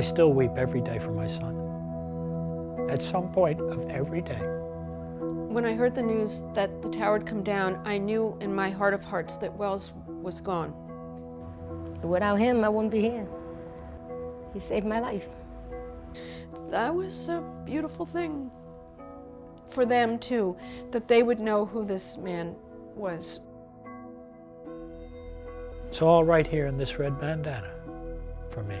I still weep every day for my son. At some point of every day. When I heard the news that the tower had come down, I knew in my heart of hearts that Wells was gone. Without him, I wouldn't be here. He saved my life. That was a beautiful thing for them, too, that they would know who this man was. It's all right here in this red bandana for me.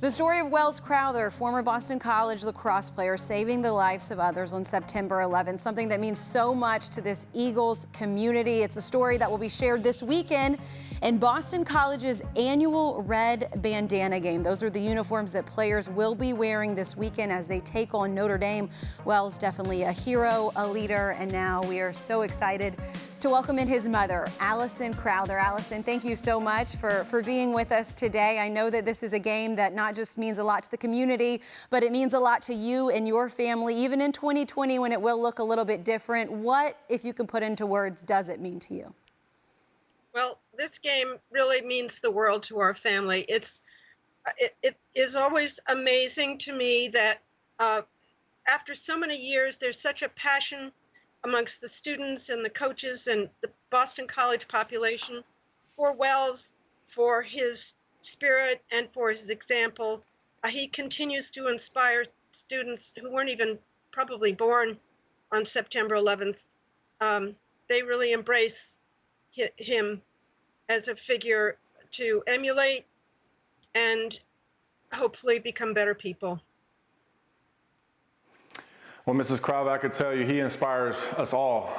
The story of Wells Crowther, former Boston College lacrosse player, saving the lives of others on September 11th, something that means so much to this Eagles community. It's a story that will be shared this weekend in Boston College's annual Red Bandana Game. Those are the uniforms that players will be wearing this weekend as they take on Notre Dame. Wells definitely a hero, a leader, and now we are so excited to welcome in his mother, Alison Crowther. Alison, thank you so much for being with us today. I know that this is a game that not just means a lot to the community, but it means a lot to you and your family, even in 2020 when it will look a little bit different. What, if you can put into words, does it mean to you? Well, this game really means the world to our family. It is always amazing to me that after so many years, there's such a passion amongst the students and the coaches and the Boston College population for Wells, for his spirit and for his example. He continues to inspire students who weren't even probably born on September 11th. They really embrace him as a figure to emulate and hopefully become better people. Well, Mrs. Crowther, I could tell you he inspires us all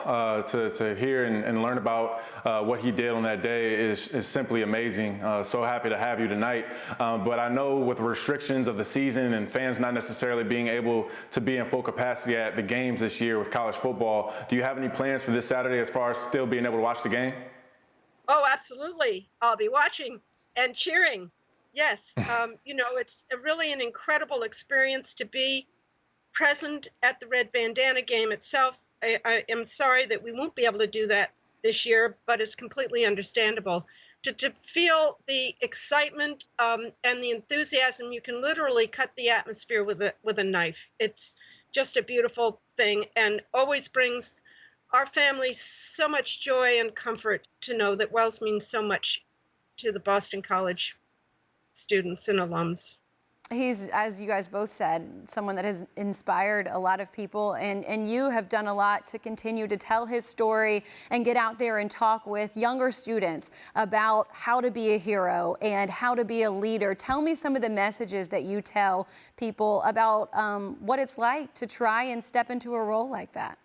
to hear and learn about what he did on that day is simply amazing. So happy to have you tonight. But I know with restrictions of the season and fans not necessarily being able to be in full capacity at the games this year with college football, do you have any plans for this Saturday as far as still being able to watch the game? Oh, absolutely. I'll be watching and cheering. Yes. You know, it's really an incredible experience to be present at the Red Bandana Game itself. I am sorry that we won't be able to do that this year, but it's completely understandable. To feel the excitement and the enthusiasm, you can literally cut the atmosphere with a knife. It's just a beautiful thing and always brings our family so much joy and comfort to know that Wells means so much to the Boston College students and alums. He's, as you guys both said, someone that has inspired a lot of people, and you have done a lot to continue to tell his story and get out there and talk with younger students about how to be a hero and how to be a leader. Tell me some of the messages that you tell people about what it's like to try and step into a role like that.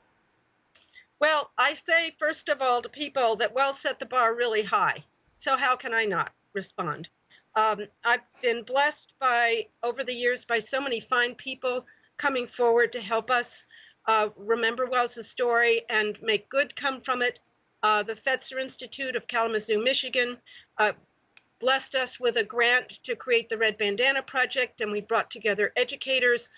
Well, I say, first of all, to people that Wells set the bar really high. So how can I not respond? I've been blessed over the years by so many fine people coming forward to help us remember Wells' story and make good come from it. The Fetzer Institute of Kalamazoo, Michigan, blessed us with a grant to create the Red Bandana Project, and we brought together educators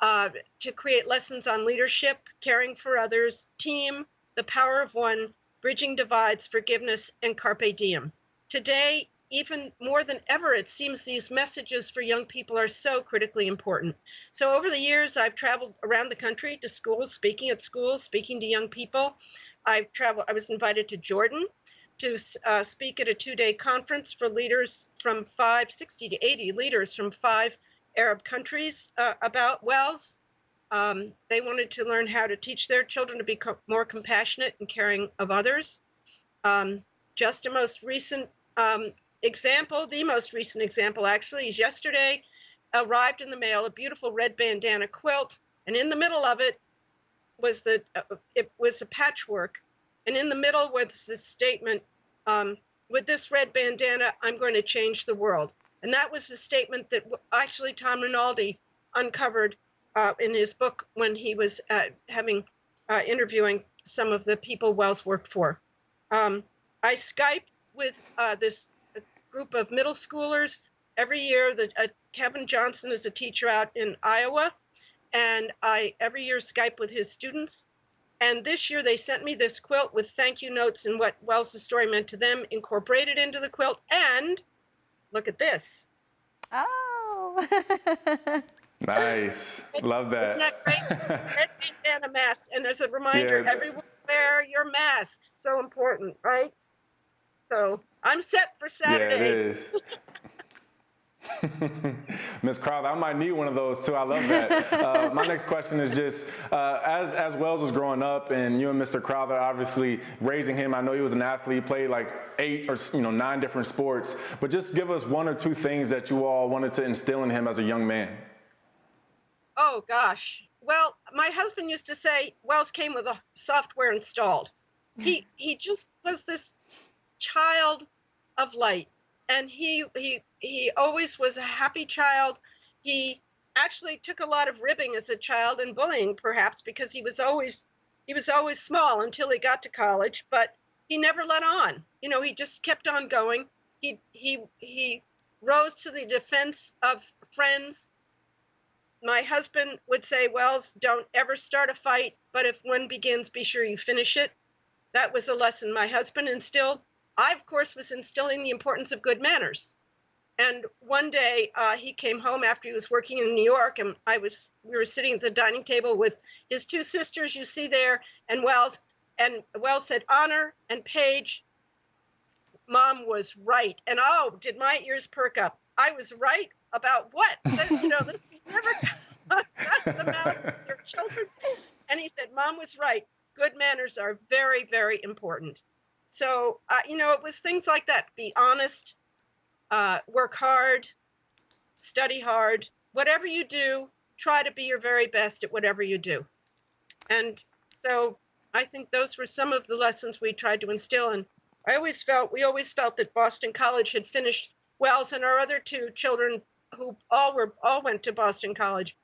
to create lessons on leadership, caring for others, team, the power of one, bridging divides, forgiveness, and carpe diem. Today, even more than ever, it seems these messages for young people are so critically important. So over the years, I've traveled around the country to schools, speaking at schools, speaking to young people. I was invited to Jordan to speak at a 2-day conference for leaders from 60 to 80 leaders from 5 Arab countries about Wells. They wanted to learn how to teach their children to be more compassionate and caring of others. Just a most recent example, the most recent example actually, is yesterday arrived in the mail a beautiful red bandana quilt, and in the middle of it was a patchwork, and in the middle was this statement, with this red bandana, I'm going to change the world. And that was the statement that actually Tom Rinaldi uncovered in his book when he was interviewing some of the people Wells worked for. I Skype with this group of middle schoolers every year. Kevin Johnson is a teacher out in Iowa, and I every year Skype with his students. And this year they sent me this quilt with thank you notes and what Wells' story meant to them incorporated into the quilt. And look at this. Oh. Nice. Love that. Isn't that great? Red bandana mask. And there's a reminder, Yeah. everyone wear your masks. So important, right? So I'm set for Saturday. Yeah, it is. Ms. Crowther, I might need one of those too. I love that. My next question is just, as Wells was growing up and you and Mr. Crowther obviously raising him, I know he was an athlete, played like 8 or 9 different sports, but just give us 1 or 2 things that you all wanted to instill in him as a young man. Oh, gosh. Well, my husband used to say Wells came with a software installed. He just was this child of light, and he always was a happy child. He actually took a lot of ribbing as a child and bullying, perhaps, because he was always small until he got to college, but he never let on. He just kept on going. He rose to the defense of friends. My husband would say, Wells, don't ever start a fight, but if one begins, be sure you finish it. That was a lesson my husband instilled. I, of course, was instilling the importance of good manners. And one day he came home after he was working in New York, and we were sitting at the dining table with his 2 sisters you see there, and Wells said, Honor and Paige, Mom was right. And oh, did my ears perk up. I was right about what? This never got the mouths of your children. And he said, Mom was right. Good manners are very, very important. So, it was things like that. Be honest, work hard, study hard. Whatever you do, try to be your very best at whatever you do. And so I think those were some of the lessons we tried to instill. And we always felt that Boston College had finished Wells and our other 2 children who all went to Boston College.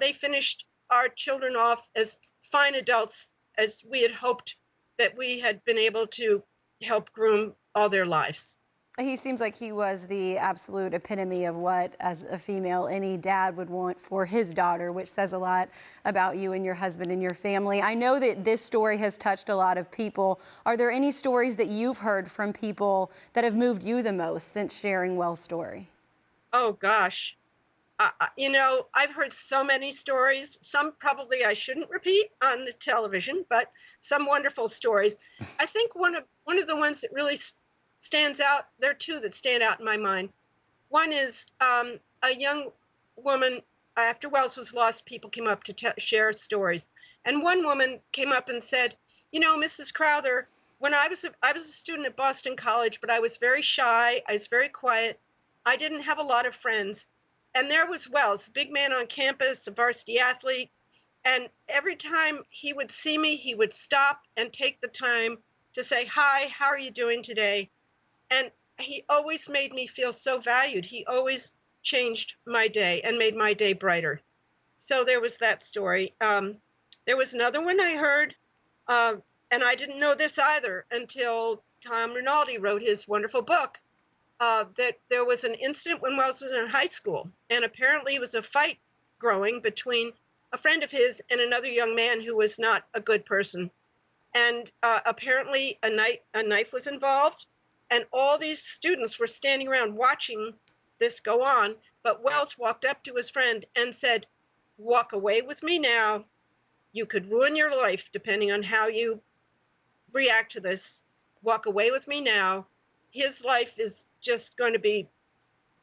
They finished our children off as fine adults as we had hoped that we had been able to help groom all their lives. He seems like he was the absolute epitome of what, as a female, any dad would want for his daughter, which says a lot about you and your husband and your family. I know that this story has touched a lot of people. Are there any stories that you've heard from people that have moved you the most since sharing Wells' story? Oh, gosh. I've heard so many stories. Some probably I shouldn't repeat on the television, but some wonderful stories. I think one of the ones that really stands out, there are 2 that stand out in my mind. One is a young woman, after Wells was lost, people came up to share stories. And one woman came up and said, Mrs. Crowther, when I was a student at Boston College, but I was very shy, I was very quiet, I didn't have a lot of friends. And there was Wells, a big man on campus, a varsity athlete. And every time he would see me, he would stop and take the time to say, hi, how are you doing today? And he always made me feel so valued. He always changed my day and made my day brighter. So there was that story. There was another one I heard, and I didn't know this either until Tom Rinaldi wrote his wonderful book, that there was an incident when Wells was in high school, and apparently it was a fight growing between a friend of his and another young man who was not a good person. And apparently a knife was involved, and all these students were standing around watching this go on. But Wells walked up to his friend and said, walk away with me now. You could ruin your life depending on how you react to this. Walk away with me now. His life is just going to be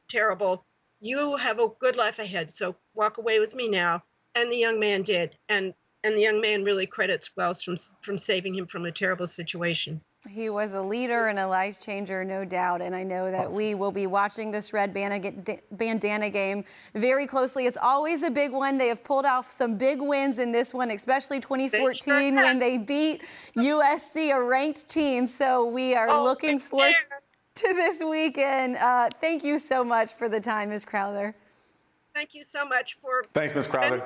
terrible. You have a good life ahead, so walk away with me now. And the young man did. And the young man really credits Wells from saving him from a terrible situation. He was a leader and a life changer, no doubt. And I know that we will be watching this Red Bandana Game very closely. It's always a big one. They have pulled off some big wins in this one, especially 2014 when they beat USC, a ranked team. So we are looking forward to this weekend. Thank you so much for the time, Ms. Crowther. Thank you so much for... Thanks, Ms. Crowther.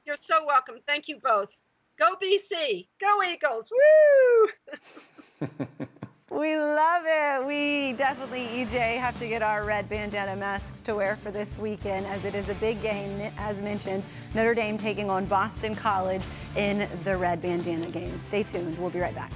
You're so welcome. Thank you both. Go BC. Go Eagles. Woo! We love it. We definitely, EJ, have to get our red bandana masks to wear for this weekend, as it is a big game, as mentioned. Notre Dame taking on Boston College in the Red Bandana Game. Stay tuned. We'll be right back.